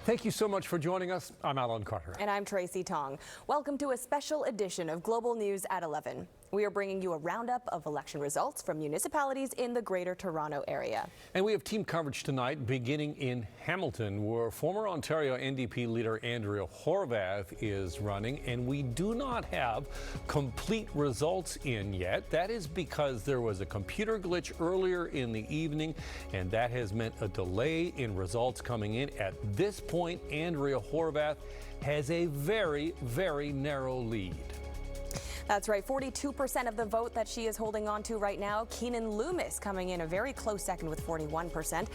Thank you so much for joining us. I'm Alan Carter. And I'm Tracy Tong. Welcome to a special edition of Global News at 11. We are bringing you a roundup of election results from municipalities in the Greater Toronto Area. And we have team coverage tonight beginning in Hamilton, where former Ontario NDP leader Andrea Horwath is running, and we do not have complete results in yet. That is because there was a computer glitch earlier in the evening, and that has meant a delay in results coming in. At this point, Andrea Horwath has a very, very narrow lead. That's right, 42% of the vote that she is holding on to right now. Keenan Loomis coming in a very close second with 41%.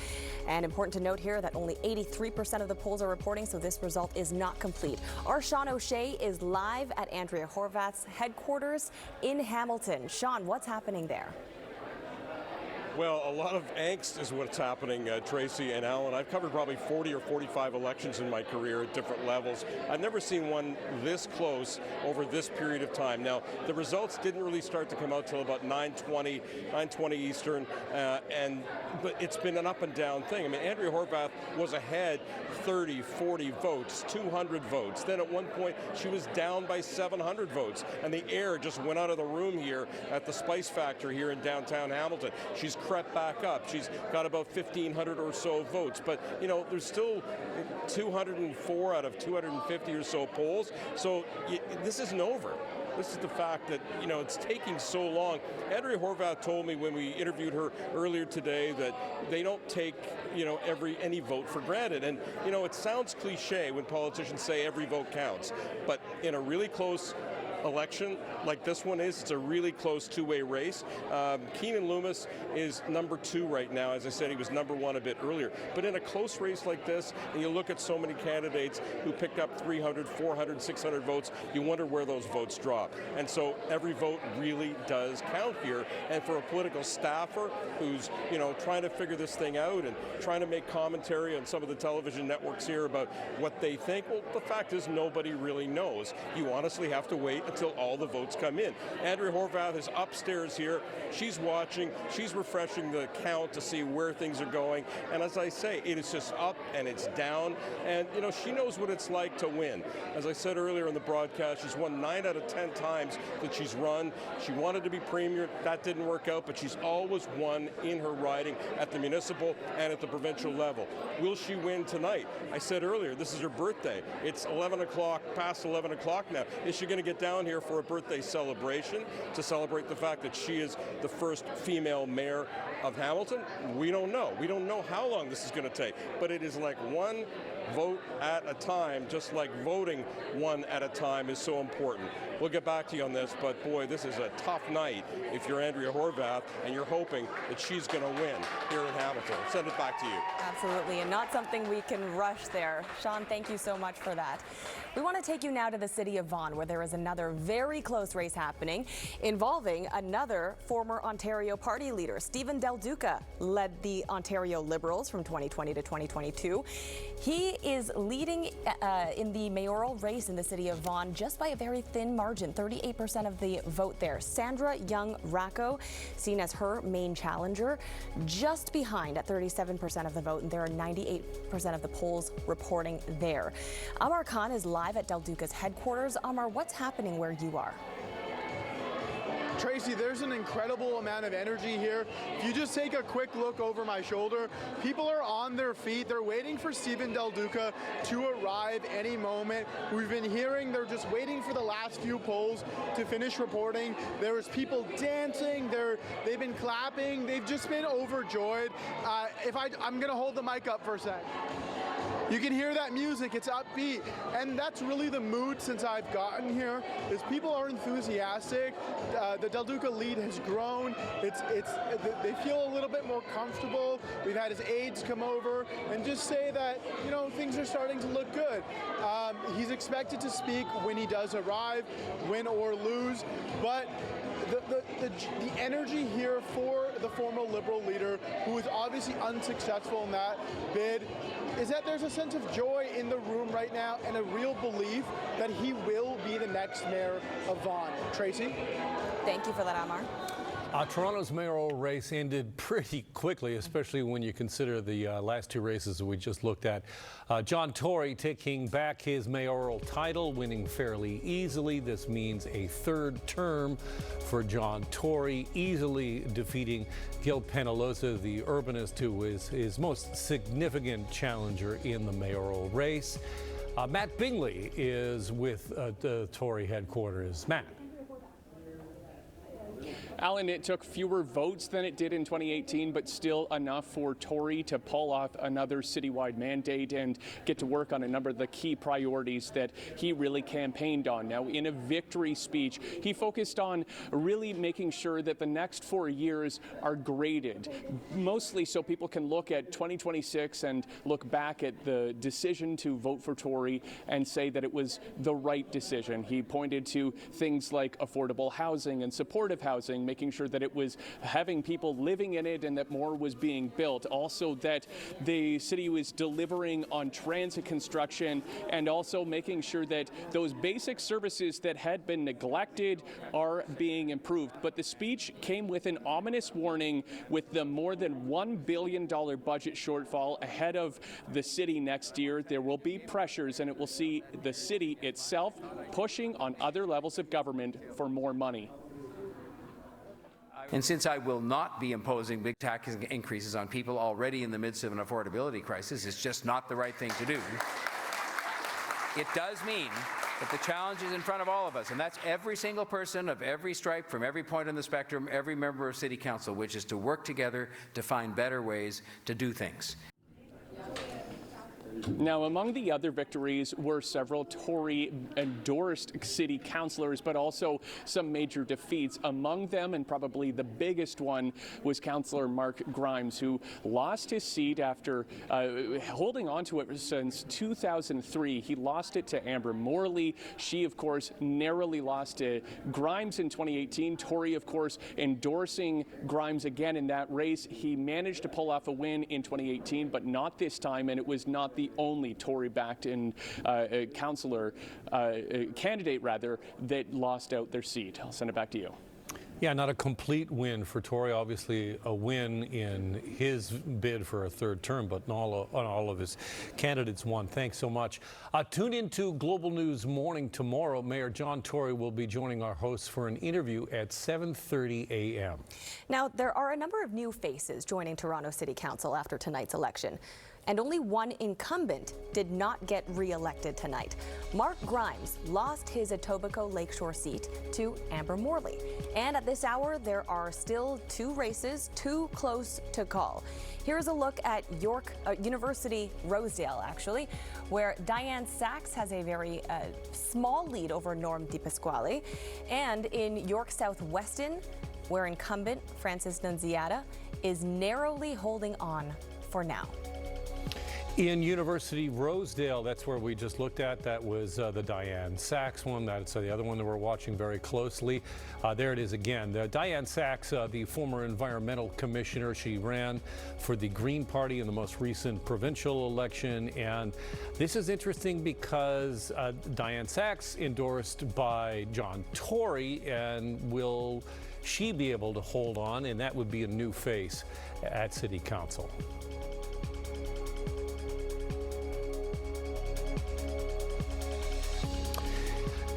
And important to note here that only 83% of the polls are reporting, so this result is not complete. Our Sean O'Shea is live at Andrea Horwath's headquarters in Hamilton. Sean, what's happening there? Well, a lot of angst is what's happening, Tracy and Alan. I've covered probably 40 or 45 elections in my career at different levels. I've never seen one this close over this period of time. Now, the results didn't really start to come out till about 9:20 Eastern, but it's been an up and down thing. I mean, Andrea Horwath was ahead 30, 40 votes, 200 votes. Then at one point, she was down by 700 votes, and the air just went out of the room here at the Spice Factory here in downtown Hamilton. She's crept back up. She's got about 1,500 or so votes, but you know, there's still 204 out of 250 or so polls, so this isn't over. This is the fact that, you know, it's taking so long. Andrea Horwath told me when we interviewed her earlier today that they don't take, you know, any vote for granted. And, you know, it sounds cliche when politicians say every vote counts, but in a really close election like this one is, it's a really close two-way race. Keenan Loomis is number 2 right now. As I said, he was number 1 a bit earlier. But in a close race like this, and you look at so many candidates who picked up 300, 400, 600 votes, you wonder where those votes drop. And so every vote really does count here. And for a political staffer who's, you know, trying to figure this thing out and trying to make commentary on some of the television networks here about what they think, well, the fact is nobody really knows. You honestly have to wait until all the votes come in. Andrea Horwath is upstairs here. She's watching. She's refreshing the count to see where things are going. And as I say, it is just up and it's down. And, you know, she knows what it's like to win. As I said earlier in the broadcast, she's won 9 out of 10 times that she's run. She wanted to be premier. That didn't work out, but she's always won in her riding at the municipal and at the provincial level. Will she win tonight? I said earlier, this is her birthday. It's 11 o'clock, past 11 o'clock now. Is she going to get down here for a birthday celebration to celebrate the fact that she is the first female mayor of Hamilton? We don't know. We don't know how long this is going to take, but it is like one vote at a time, just like voting one at a time is so important. We'll get back to you on this, but boy, this is a tough night if you're Andrea Horwath and you're hoping that she's going to win here in Hamilton. Send it back to you. Absolutely, and not something we can rush there. Sean, thank you so much for that. We want to take you now to the city of Vaughan, where there is another very close race happening involving another former Ontario party leader. Stephen Del Duca led the Ontario Liberals from 2020 to 2022. He is leading in the mayoral race in the city of Vaughan just by a very thin margin, 38% of the vote there. Sandra Young-Racco, seen as her main challenger, just behind at 37% of the vote, and there are 98% of the polls reporting there. Amar Khan is live at Del Duca's headquarters. Amar, what's happening where you are? Tracy, there's an incredible amount of energy here. If you just take a quick look over my shoulder, people are on their feet. They're waiting for Stephen Del Duca to arrive any moment. We've been hearing they're just waiting for the last few polls to finish reporting. There was people dancing. They've been clapping. They've just been overjoyed. I'm going to hold the mic up for a sec. You can hear that music, it's upbeat, and that's really the mood since I've gotten here, is people are enthusiastic. The Del Duca lead has grown. They feel a little bit more comfortable. We've had his aides come over and just say that, you know, things are starting to look good. He's expected to speak when he does arrive, win or lose, but the energy here for the former Liberal leader, who was obviously unsuccessful in that bid, is that there's a sense of joy in the room right now and a real belief that he will be the next mayor of Vaughan. Tracy? Thank you for that, Amar. Toronto's mayoral race ended pretty quickly, especially when you consider the last two races that we just looked at. John Tory taking back his mayoral title, winning fairly easily. This means a third term for John Tory, easily defeating Gil Penaloza, the urbanist, who is his most significant challenger in the mayoral race. Matt Bingley is with the Tory headquarters. Matt. Alan, it took fewer votes than it did in 2018, but still enough for Tory to pull off another citywide mandate and get to work on a number of the key priorities that he really campaigned on. Now, in a victory speech, he focused on really making sure that the next 4 years are graded, mostly so people can look at 2026 and look back at the decision to vote for Tory and say that it was the right decision. He pointed to things like affordable housing and supportive housing, making sure that it was having people living in it and that more was being built. Also that the city was delivering on transit construction and also making sure that those basic services that had been neglected are being improved. But the speech came with an ominous warning with the more than $1 billion budget shortfall ahead of the city next year. There will be pressures and it will see the city itself pushing on other levels of government for more money. And since I will not be imposing big tax increases on people already in the midst of an affordability crisis, it's just not the right thing to do. It does mean that the challenge is in front of all of us, and that's every single person of every stripe, from every point on the spectrum, every member of City Council, which is to work together to find better ways to do things. Now, among the other victories were several Tory-endorsed city councillors, but also some major defeats. Among them, and probably the biggest one, was Councillor Mark Grimes, who lost his seat after holding on to it since 2003. He lost it to Amber Morley. She, of course, narrowly lost to Grimes in 2018. Tory, of course, endorsing Grimes again in that race. He managed to pull off a win in 2018, but not this time, and it was not the only Tory-backed councillor candidate, rather, that lost out their seat. I'll send it back to you. Yeah, not a complete win for Tory. Obviously, a win in his bid for a third term, but all of his candidates won. Thanks so much. Tune into Global News Morning tomorrow. Mayor John Tory will be joining our hosts for an interview at 7:30 a.m. Now, there are a number of new faces joining Toronto City Council after tonight's election. And only one incumbent did not get re-elected tonight. Mark Grimes lost his Etobicoke Lakeshore seat to Amber Morley. And at this hour, there are still two races too close to call. Here's a look at University Rosedale, actually, where Diane Sachs has a very small lead over Norm Di Pasquale. And in York South Weston, where incumbent Francis Nunziata is narrowly holding on for now. In University Rosedale, that's where we just looked at. That was the Diane Sachs one. That's the other one that we're watching very closely. There it is again. Diane Sachs, the former environmental commissioner, she ran for the Green Party in the most recent provincial election. And this is interesting because Diane Sachs endorsed by John Tory, and will she be able to hold on? And that would be a new face at City Council.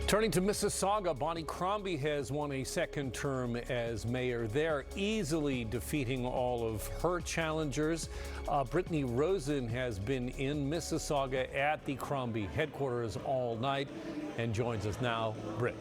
Turning to Mississauga, Bonnie Crombie has won a second term as mayor there, easily defeating all of her challengers. Brittany Rosen has been in Mississauga at the Crombie headquarters all night and joins us now. Britt.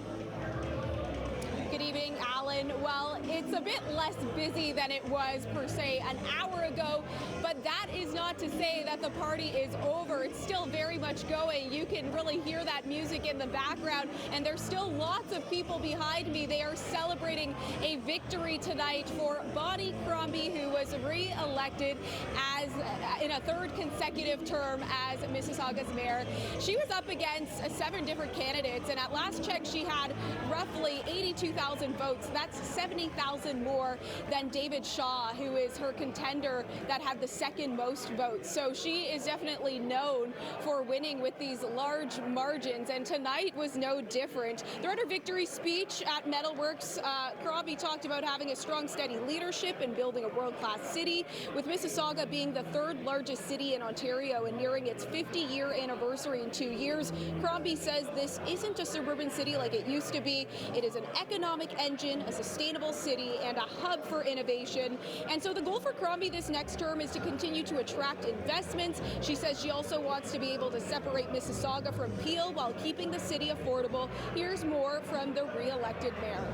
Good evening, Alan. Well, it's a bit less busy than it was, per se, an hour ago, but that is not to say that the party is over. It's still very much going. You can really hear that music in the background, and there's still lots of people behind me. They are celebrating a victory tonight for Bonnie Crombie, who was re-elected as in a third consecutive term as Mississauga's mayor. She was up against 7 different candidates, and at last check, she had roughly 82,000 votes. That's That's 70,000 more than David Shaw, who is her contender that had the second most votes. So she is definitely known for winning with these large margins, and tonight was no different. Throughout her victory speech at Metalworks, Crombie talked about having a strong, steady leadership and building a world-class city, with Mississauga being the third largest city in Ontario and nearing its 50-year anniversary in 2 years. Crombie says this isn't a suburban city like it used to be. It is an economic engine, a sustainable city, and a hub for innovation. And so the goal for Crombie this next term is to continue to attract investments. She says she also wants to be able to separate Mississauga from Peel while keeping the city affordable. Here's more from the re-elected mayor.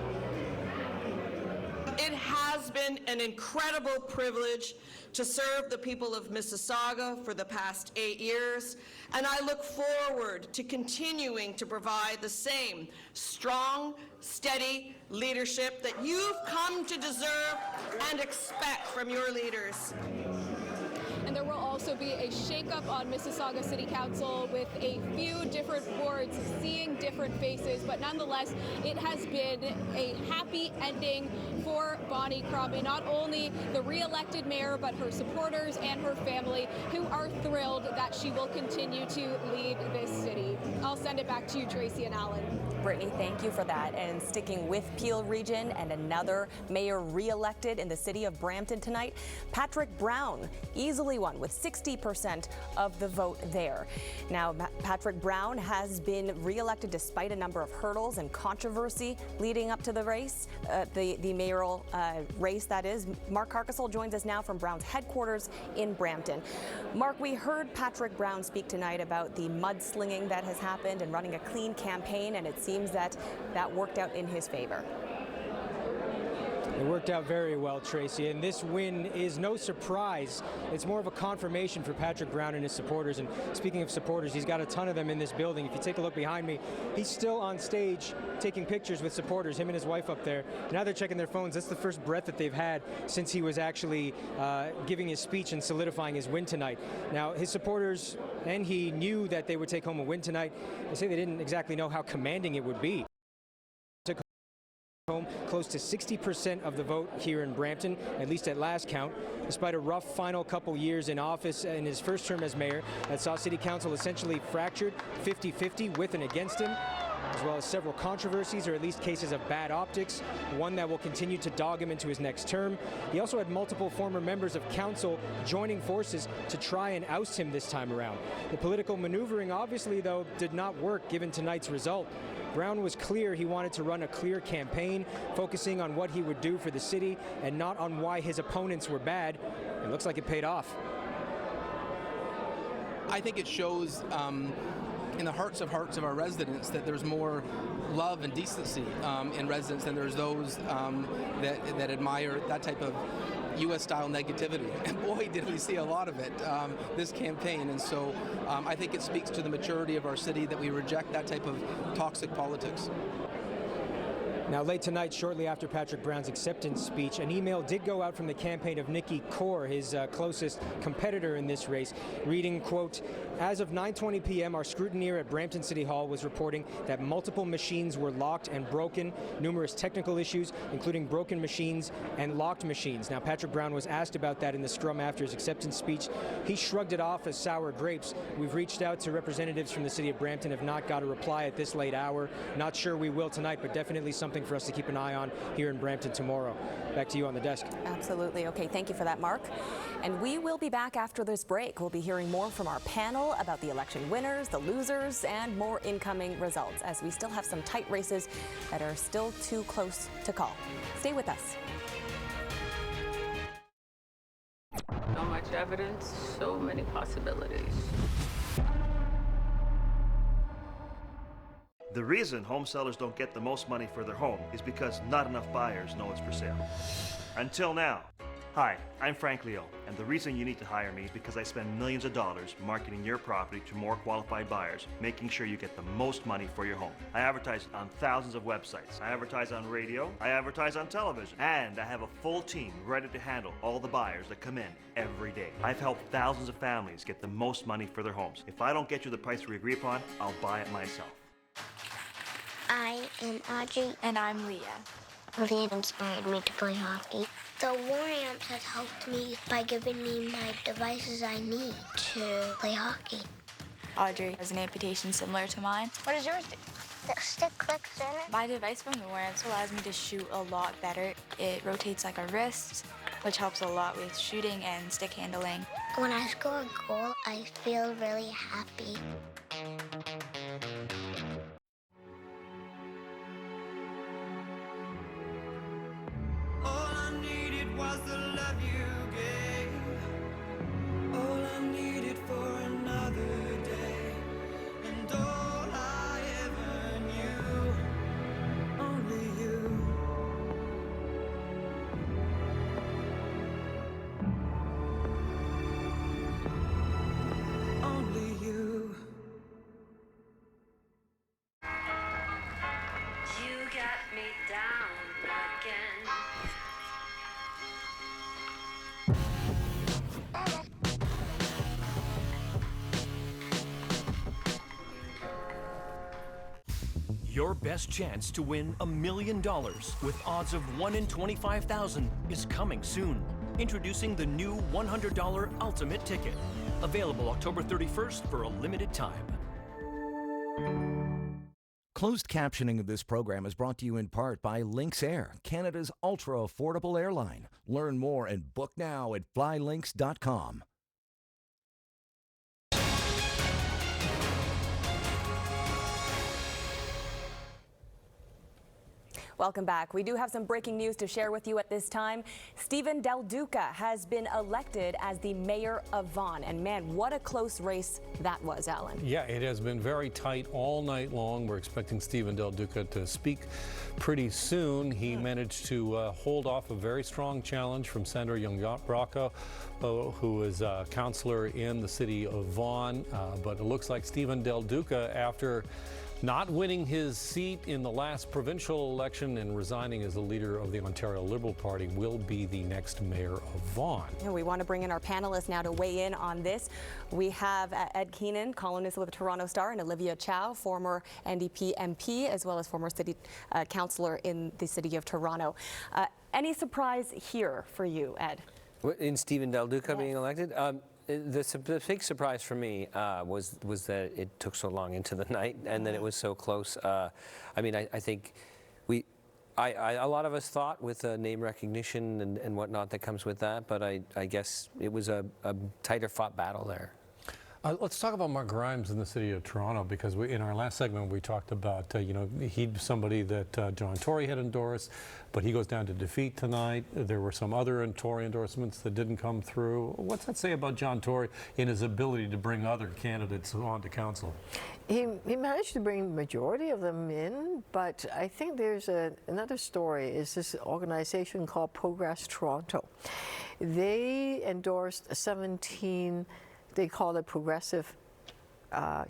It has been an incredible privilege to serve the people of Mississauga for the past 8 years, and I look forward to continuing to provide the same strong, steady leadership that you've come to deserve and expect from your leaders. And there will also be a shakeup on Mississauga City Council with a few different boards seeing different faces, but nonetheless, it has been a happy ending for Bonnie Crombie, not only the re-elected mayor, but her supporters and her family, who are thrilled that she will continue to lead this city. I'll send it back to you, Tracy and Alan. Brittany, thank you for that. And sticking with Peel Region and another mayor re-elected in the city of Brampton tonight, Patrick Brown easily won with 60% of the vote there. Now, Patrick Brown has been re-elected despite a number of hurdles and controversy leading up to the race, the mayoral race, that is. Mark Carcassol joins us now from Brown's headquarters in Brampton. Mark, we heard Patrick Brown speak tonight about the mudslinging that has happened and running a clean campaign, and it seems that worked out in his favor. It worked out very well, Tracy, and this win is no surprise. It's more of a confirmation for Patrick Brown and his supporters. And speaking of supporters, he's got a ton of them in this building. If you take a look behind me, he's still on stage taking pictures with supporters, him and his wife up there. Now they're checking their phones. That's the first breath that they've had since he was actually giving his speech and solidifying his win tonight. Now, his supporters and he knew that they would take home a win tonight. They say they didn't exactly know how commanding it would be. Home close to 60% of the vote here in Brampton, at least at last count. Despite a rough final couple years in office in his first term as mayor, that saw City Council essentially fractured 50-50 with and against him, as well as several controversies or at least cases of bad optics, one that will continue to dog him into his next term. He also had multiple former members of council joining forces to try and oust him this time around. The political maneuvering obviously, though, did not work given tonight's result. Brown was clear he wanted to run a clear campaign, focusing on what he would do for the city and not on why his opponents were bad. It looks like it paid off. I think it shows in the hearts of our residents that there's more love and decency in residents than there's those that admire that type of U.S.-style negativity. And boy, did we see a lot of it this campaign. And so I think it speaks to the maturity of our city that we reject that type of toxic politics. Now, late tonight, shortly after Patrick Brown's acceptance speech, an email did go out from the campaign of Nikki Kaur, his closest competitor in this race, reading, quote, "As of 9:20 p.m., our scrutineer at Brampton City Hall was reporting that multiple machines were locked and broken, numerous technical issues, including broken machines and locked machines." Now, Patrick Brown was asked about that in the scrum after his acceptance speech. He shrugged it off as sour grapes. We've reached out to representatives from the city of Brampton, have not got a reply at this late hour. Not sure we will tonight, but definitely something for us to keep an eye on here in Brampton tomorrow. Back to you on the desk. Absolutely. Okay, thank you for that, Mark. And we will be back after this break. We'll be hearing more from our panel about the election winners, the losers, and more incoming results, as we still have some tight races that are still too close to call. Stay with us. So much evidence, so many possibilities. The reason home sellers don't get the most money for their home is because not enough buyers know it's for sale. Until now. Hi, I'm Frank Leo, and the reason you need to hire me is because I spend millions of dollars marketing your property to more qualified buyers, making sure you get the most money for your home. I advertise on thousands of websites. I advertise on radio, I advertise on television, and I have a full team ready to handle all the buyers that come in every day. I've helped thousands of families get the most money for their homes. If I don't get you the price we agree upon, I'll buy it myself. I am Audrey. And I'm Leah. really inspired me to play hockey. The War Amps has helped me by giving me my devices I need to play hockey. Audrey has an amputation similar to mine. What does yours do? The stick clicks in it. My device from the War Amps allows me to shoot a lot better. It rotates like a wrist, which helps a lot with shooting and stick handling. When I score a goal, I feel really happy. Your best chance to win $1 million with odds of 1 in 25,000 is coming soon. Introducing the new $100 Ultimate Ticket. Available October 31st for a limited time. Closed captioning of this program is brought to you in part by Lynx Air, Canada's ultra-affordable airline. Learn more and book now at flylynx.com. Welcome back. We do have some breaking news to share with you at this time. Stephen Del Duca has been elected as the mayor of Vaughan. And man, what a close race that was, Alan. Yeah, it has been very tight all night long. We're expecting Stephen Del Duca to speak pretty soon. He managed to hold off a very strong challenge from Senator Young-Brocco, who is a councillor in the city of Vaughan. But it looks like Stephen Del Duca, after not winning his seat in the last provincial election and resigning as the leader of the Ontario Liberal Party, will be the next mayor of Vaughan. And we want to bring in our panelists now to weigh in on this. We have Ed Keenan, columnist with the Toronto Star, and Olivia Chow, former NDP MP, as well as former city councillor in the city of Toronto. Any surprise here for you, Ed? In Stephen Del Duca being elected? The big surprise for me was that it took so long into the night and that it was so close. I mean, I think a lot of us thought with name recognition and whatnot that comes with that, but I guess it was a tighter fought battle there. Let's talk about Mark Grimes in the city of Toronto, because in our last segment we talked about, he's somebody that John Tory had endorsed, but he goes down to defeat tonight. There were some other Tory endorsements that didn't come through. What's that say about John Tory in his ability to bring other candidates onto council? He managed to bring the majority of them in, but I think there's another story, is this organization called Progress Toronto. They endorsed 17, they call it progressive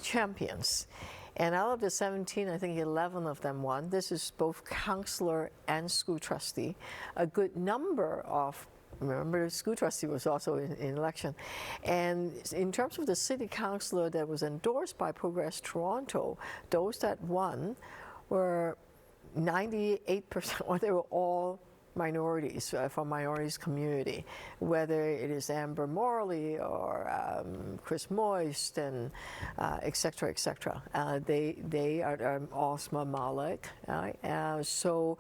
champions. And out of the 17, I think 11 of them won. This is both councillor and school trustee. A good number of, remember, the school trustee was also in election. And in terms of the city councillor that was endorsed by Progress Toronto, those that won were 98%, or they were all minorities, from minorities community, whether it is Amber Morley or Chris Moist and et cetera, et cetera. They are Osma Malik. So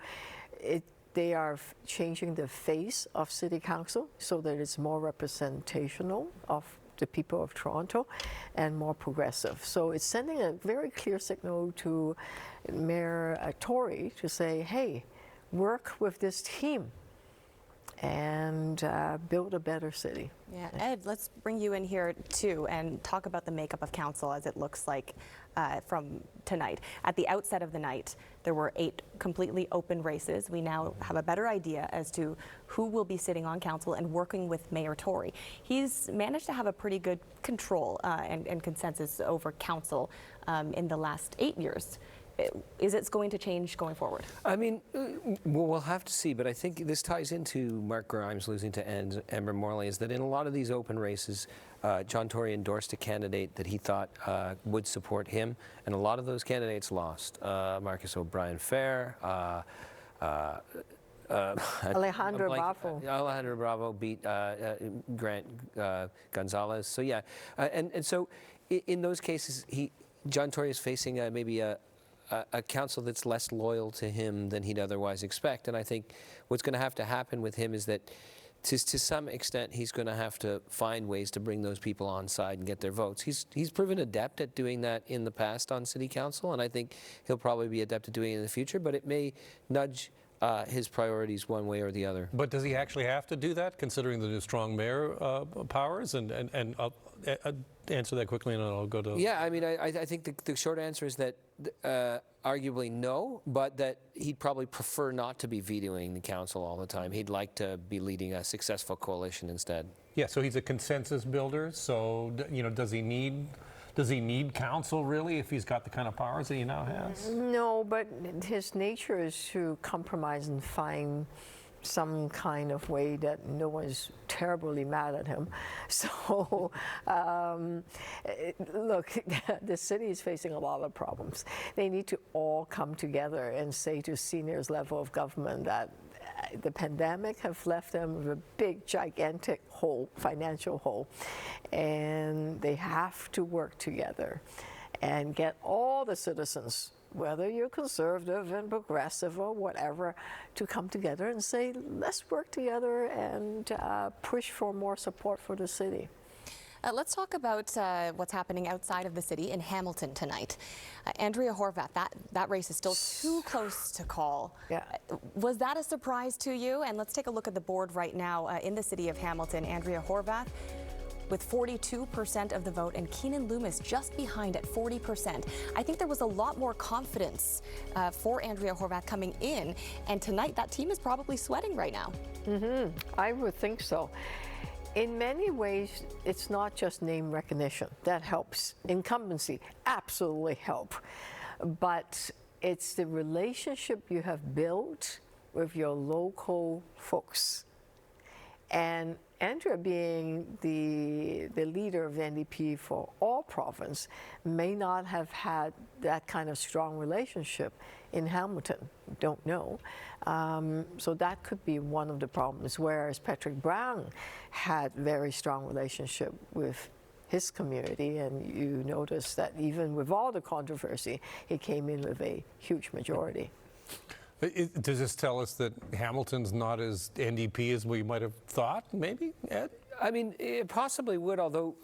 they are changing the face of City Council so that it's more representational of the people of Toronto and more progressive. So it's sending a very clear signal to Mayor Tory to say, hey, work with this team and build a better city. Yeah, Ed, let's bring you in here too and talk about the makeup of council as it looks like from tonight. At the outset of the night, there were 8 completely open races. We now have a better idea as to who will be sitting on council and working with Mayor Tory. He's managed to have a pretty good control and consensus over council in the last 8 years. Is it going to change going forward? I mean, we'll have to see, but I think this ties into Mark Grimes losing to Amber Morley, is that in a lot of these open races, John Tory endorsed a candidate that he thought would support him, and a lot of those candidates lost. Marcus O'Brien Fair, Alejandro Bravo. Alejandro Bravo beat Grant Gonzalez. So yeah, and so in those cases, John Tory is facing maybe a council that's less loyal to him than he'd otherwise expect. And I think what's going to have to happen with him is that to some extent he's going to have to find ways to bring those people on side and get their votes. He's proven adept at doing that in the past on city council, and I think he'll probably be adept at doing it in the future, but it may nudge his priorities one way or the other. But does he actually have to do that, considering the new strong mayor powers? And answer that quickly, and I'll go to... Yeah, I mean, I think the short answer is that arguably no, but that he'd probably prefer not to be vetoing the council all the time. He'd like to be leading a successful coalition instead. Yeah, so he's a consensus builder. So, you know, does he need council, really, if he's got the kind of powers that he now has? No, but his nature is to compromise and find some kind of way that no one's terribly mad at him. So, look, the city is facing a lot of problems. They need to all come together and say to seniors level of government that the pandemic have left them with a big, gigantic hole, financial hole, and they have to work together and get all the citizens, whether you're conservative and progressive or whatever, to come together and say, let's work together and push for more support for the city. Let's talk about what's happening outside of the city in Hamilton tonight. Andrea Horwath, that race is still too close to call. Yeah. Was that a surprise to you? And let's take a look at the board right now in the city of Hamilton. Andrea Horwath with 42% of the vote, and Keenan Loomis just behind at 40%. I think there was a lot more confidence for Andrea Horwath coming in, and tonight that team is probably sweating right now. I would think so. In many ways, it's not just name recognition. That helps. Incumbency, absolutely help. But it's the relationship you have built with your local folks. And Andrea, being the leader of the NDP for all province, may not have had that kind of strong relationship in Hamilton. Don't know. So that could be one of the problems, whereas Patrick Brown had very strong relationship with his community, and you notice that even with all the controversy, he came in with a huge majority. Does this tell us that Hamilton's not as NDP as we might have thought, maybe, Ed? I mean, it possibly would, although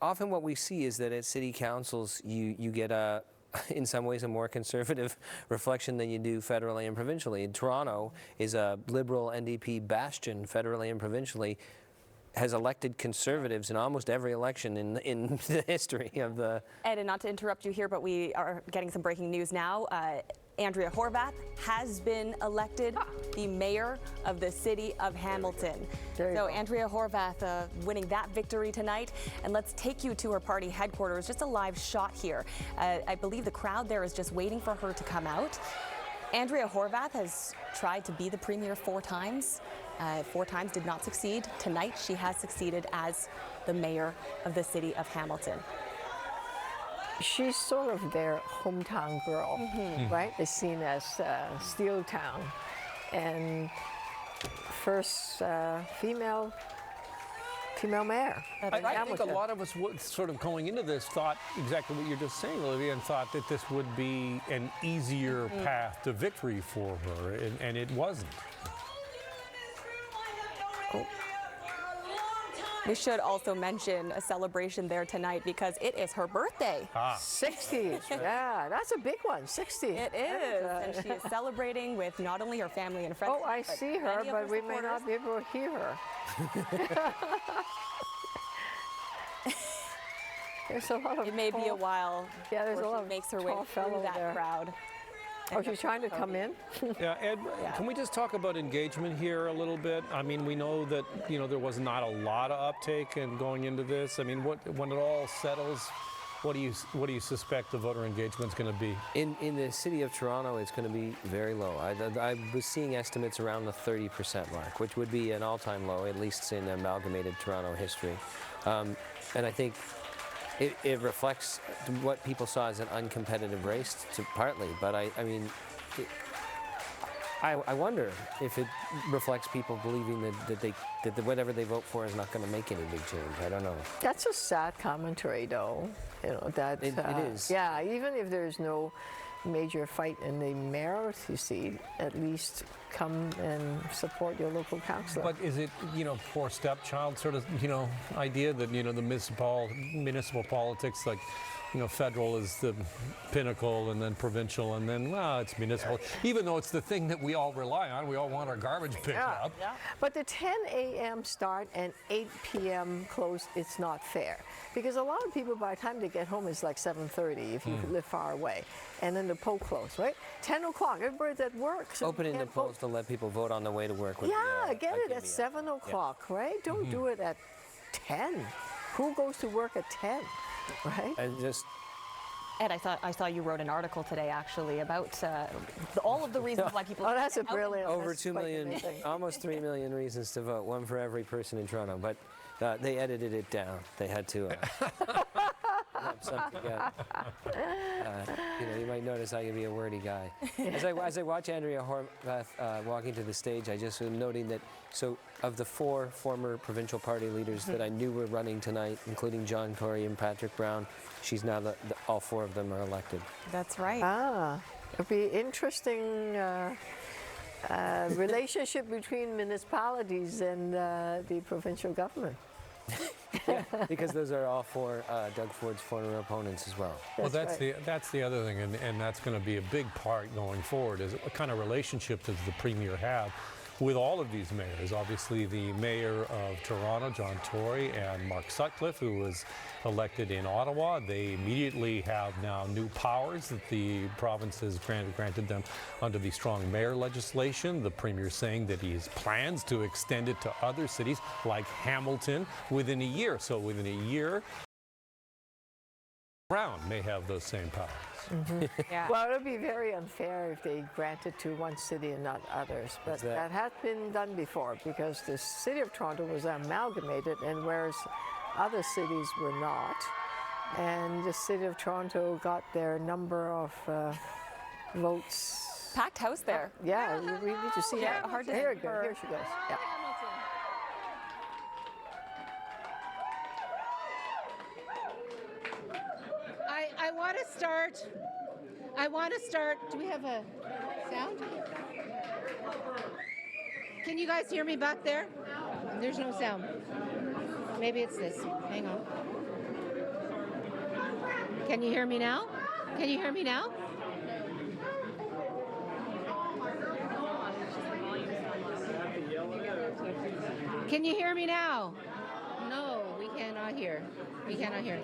often what we see is that at city councils, you get in some ways a more conservative reflection than you do federally and provincially. Toronto is a liberal NDP bastion federally and provincially, has elected conservatives in almost every election in the history of the... Ed, and not to interrupt you here, but we are getting some breaking news now. Andrea Horwath has been elected the mayor of the city of Hamilton. So Andrea Horwath winning that victory tonight. And let's take you to her party headquarters, just a live shot here. I believe the crowd there is just waiting for her to come out. Andrea Horwath has tried to be the premier 4 times. 4 times did not succeed. Tonight she has succeeded as the mayor of the city of Hamilton. She's sort of their hometown girl, right? It's seen as Steel Town, and first female mayor. I think a lot of us sort of going into this thought exactly what you're just saying, Olivia, and thought that this would be an easier path to victory for her, and it wasn't. We should also mention a celebration there tonight because it is her birthday. 60. Yeah, that's a big one. 60. It is. And she is celebrating with not only her family and friends. Oh, I see her, but we may not be able to hear her. There's a lot of... It may be a while. Yeah, there's a lot of makes her way through that crowd. Oh, she's trying to come in? Yeah, Ed, can we just talk about engagement here a little bit? I mean, we know that, you know, there was not a lot of uptake in going into this. I mean, when it all settles, what do you suspect the voter engagement's going to be? In the city of Toronto, it's going to be very low. I was seeing estimates around the 30% mark, which would be an all-time low, at least in amalgamated Toronto history. And I think it reflects what people saw as an uncompetitive race, partly. But I mean, I wonder if it reflects people believing that whatever they vote for is not going to make any big change. I don't know. That's a sad commentary, though. You know that it is. Yeah, even if there's no major fight in the mayoralty seat, at least come and support your local councillor. But is it, poor stepchild sort of, idea that, the municipal politics, like, federal is the pinnacle, and then provincial, and then, well, it's municipal. Even though it's the thing that we all rely on, we all want our garbage picked up. Yeah. But the 10 a.m. start and 8 p.m. close, it's not fair. Because a lot of people, by the time they get home, it's like 7:30 if you live far away. And then the poll close, right? 10 o'clock, everybody's at work. So opening the polls to let people vote on the way to work. Get it at 7 o'clock, right? Don't do it at 10. Who goes to work at 10? Right? And just Ed, I saw you wrote an article today actually about all of the reasons why people. Oh, that's a brilliant. Over 2 million, almost 3 million reasons to vote, one for every person in Toronto. But they edited it down. They had to. Something you might notice I can be a wordy guy. As I watch Andrea Horwath walking to the stage, I just am noting that, so of the 4 former provincial party leaders that I knew were running tonight, including John Tory and Patrick Brown, she's now all 4 of them are elected. That's right. It'll be interesting relationship between municipalities and the provincial government. Yeah, because those are all 4 Doug Ford's former opponents as well. Well, that's the other thing, and that's going to be a big part going forward, is what kind of relationship does the Premier have with all of these mayors? Obviously, the Mayor of Toronto, John Tory, and Mark Sutcliffe, who was elected in Ottawa. They immediately have now new powers that the province has granted them under the strong mayor legislation. The Premier saying that he has plans to extend it to other cities like Hamilton within a year. So within a year, Brown may have those same powers. Yeah. Well, it would be very unfair if they granted to one city and not others. But that has been done before, because the city of Toronto was amalgamated, and whereas other cities were not. And the city of Toronto got their number of votes. Packed house there. Yeah, we need to see that. Hard to Here see her. Here she goes. Yeah. I want to start. Do we have a sound? Can you guys hear me back there? There's no sound. Maybe it's this. Hang on. Can you hear me now? Can you hear me now? Can you hear me now? No, we cannot hear. We cannot hear.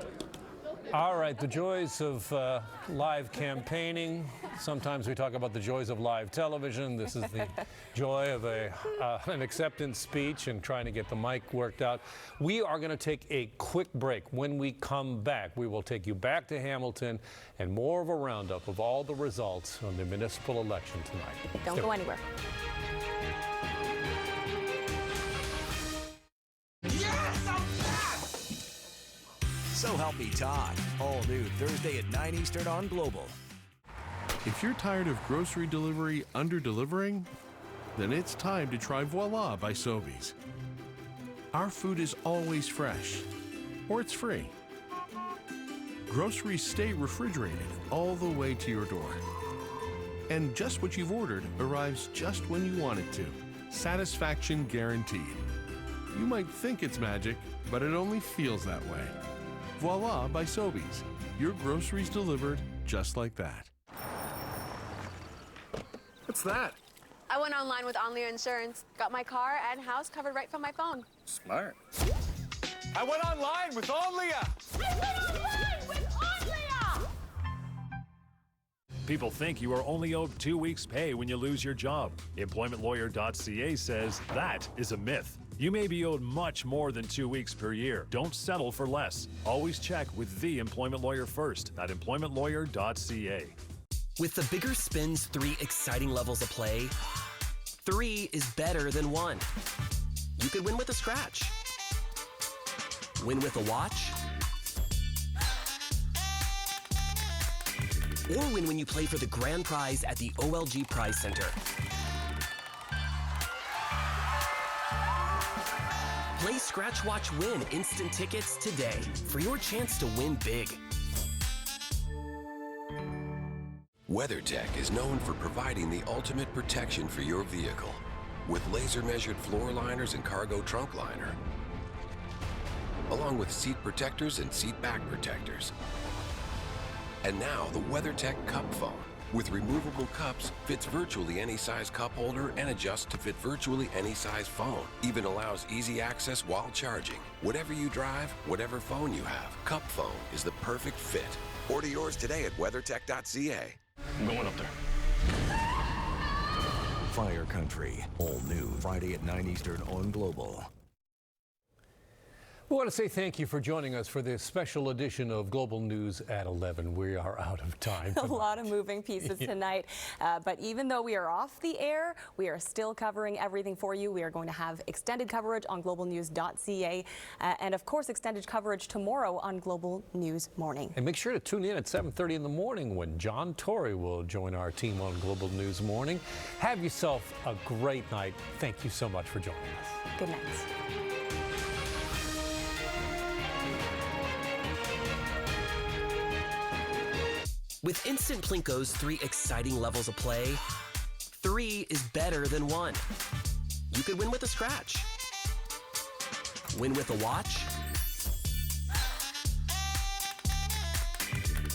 All right, the joys of live campaigning. Sometimes we talk about the joys of live television. This is the joy of an acceptance speech and trying to get the mic worked out. We are going to take a quick break. When we come back, we will take you back to Hamilton and more of a roundup of all the results on the municipal election tonight. Don't go anywhere. So Help Me Todd, all new Thursday at 9 Eastern on Global. If you're tired of grocery delivery under-delivering, then it's time to try Voila by Sobeys. Our food is always fresh, or it's free. Groceries stay refrigerated all the way to your door. And just what you've ordered arrives just when you want it to. Satisfaction guaranteed. You might think it's magic, but it only feels that way. Voila by Sobeys. Your groceries delivered just like that. What's that? I went online with OnLia Insurance. Got my car and house covered right from my phone. Smart. I went online with OnLia. I went online with OnLia! People think you are only owed 2 weeks' pay when you lose your job. EmploymentLawyer.ca says that is a myth. You may be owed much more than 2 weeks per year. Don't settle for less. Always check with the employment lawyer first at EmploymentLawyer.ca. With the Bigger Spins 3 exciting levels of play, 3 is better than 1. You could win with a scratch, win with a watch, or win when you play for the grand prize at the OLG Prize Center. Play Scratch Watch Win instant tickets today for your chance to win big. WeatherTech is known for providing the ultimate protection for your vehicle with laser-measured floor liners and cargo trunk liner, along with seat protectors and seat back protectors. And now the WeatherTech Cup Phone with removable cups fits virtually any size cup holder and adjusts to fit virtually any size phone. Even allows easy access while charging. Whatever you drive, whatever phone you have, Cup Phone is the perfect fit. Order yours today at weathertech.ca. I'm going up there. Fire Country, all new Friday at 9 Eastern on Global. We want to say thank you for joining us for this special edition of Global News at 11. We are out of time tonight. A lot of moving pieces tonight, but even though we are off the air, we are still covering everything for you. We are going to have extended coverage on globalnews.ca and of course extended coverage tomorrow on Global News Morning. And make sure to tune in at 7:30 in the morning when John Torrey will join our team on Global News Morning. Have yourself a great night. Thank you so much for joining us. Good night. With Instant Plinko's 3 exciting levels of play, 3 is better than 1. You could win with a scratch, win with a watch,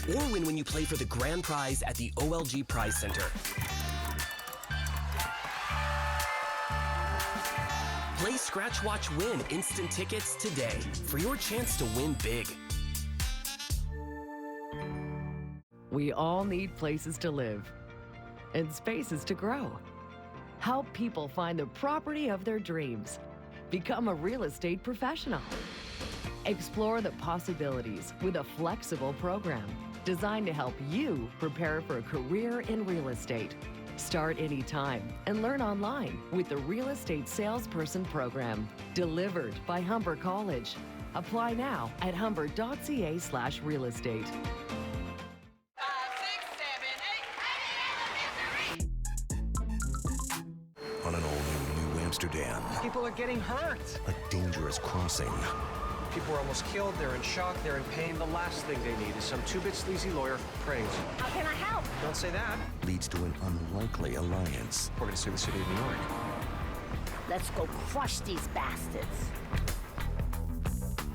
or win when you play for the grand prize at the OLG Prize Center. Play Scratch Watch Win instant tickets today for your chance to win big. We all need places to live and spaces to grow. Help people find the property of their dreams. Become a real estate professional. Explore the possibilities with a flexible program designed to help you prepare for a career in real estate. Start anytime and learn online with the Real Estate Salesperson Program, delivered by Humber College. Apply now at humber.ca/real estate. On an all-new New Amsterdam, People are getting hurt. a dangerous crossing People are almost killed. They're in shock. They're in pain. The last thing they need is some two-bit sleazy lawyer praying. How can I help? Don't say that. leads to an unlikely alliance. We're going to sue the city of New York. Let's go crush these bastards.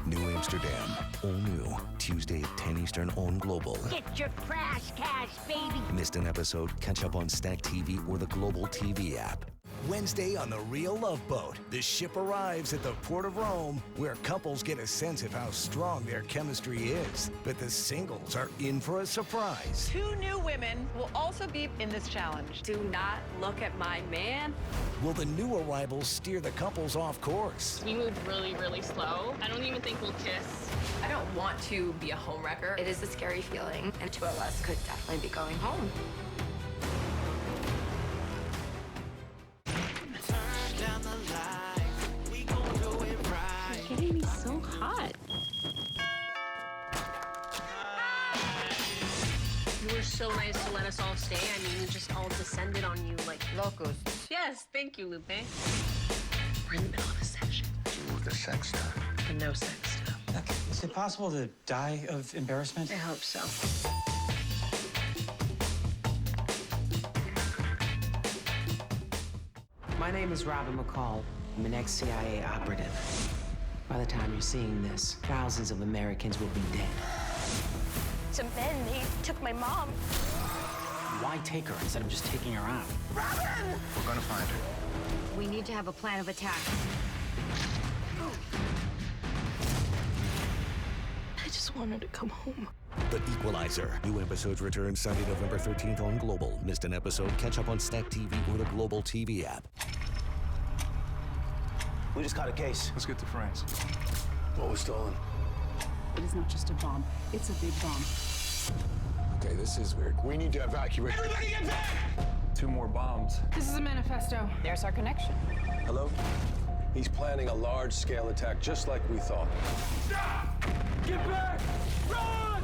New Amsterdam, all new, Tuesday at 10 Eastern on Global. Get your crash cash, baby. Missed an episode? Catch up on Stack TV or the Global TV app. Wednesday on The Real Love Boat, the ship arrives at the Port of Rome, where couples get a sense of how strong their chemistry is. But the singles are in for a surprise. 2 new women will also be in this challenge. Do not look at my man. Will the new arrivals steer the couples off course? We moved really, really slow. I don't even think we'll kiss. I don't want to be a homewrecker. It is a scary feeling, and 2 of us could definitely be going home. You're getting me so hot. You were so nice to let us all stay. I mean, we just all descended on you like locusts. Yes, thank you, Lupe. We're in the middle of a session. The sex stuff. The no sex stuff. Okay. Is it possible to die of embarrassment? I hope so. My name is Robin McCall. I'm an ex-CIA operative. By the time you're seeing this, thousands of Americans will be dead. Some men, they took my mom. Why take her instead of just taking her out? Robin! We're gonna find her. We need to have a plan of attack. I just want her to come home. The Equalizer. New episodes return Sunday, November 13th on Global. Missed an episode? Catch up on Stack TV or the Global TV app. We just caught a case. Let's get to France. What was stolen? It is not just a bomb. It's a big bomb. Okay, this is weird. We need to evacuate. Everybody get back! 2 more bombs. This is a manifesto. There's our connection. Hello? He's planning a large-scale attack, just like we thought. Stop! Get back! Run!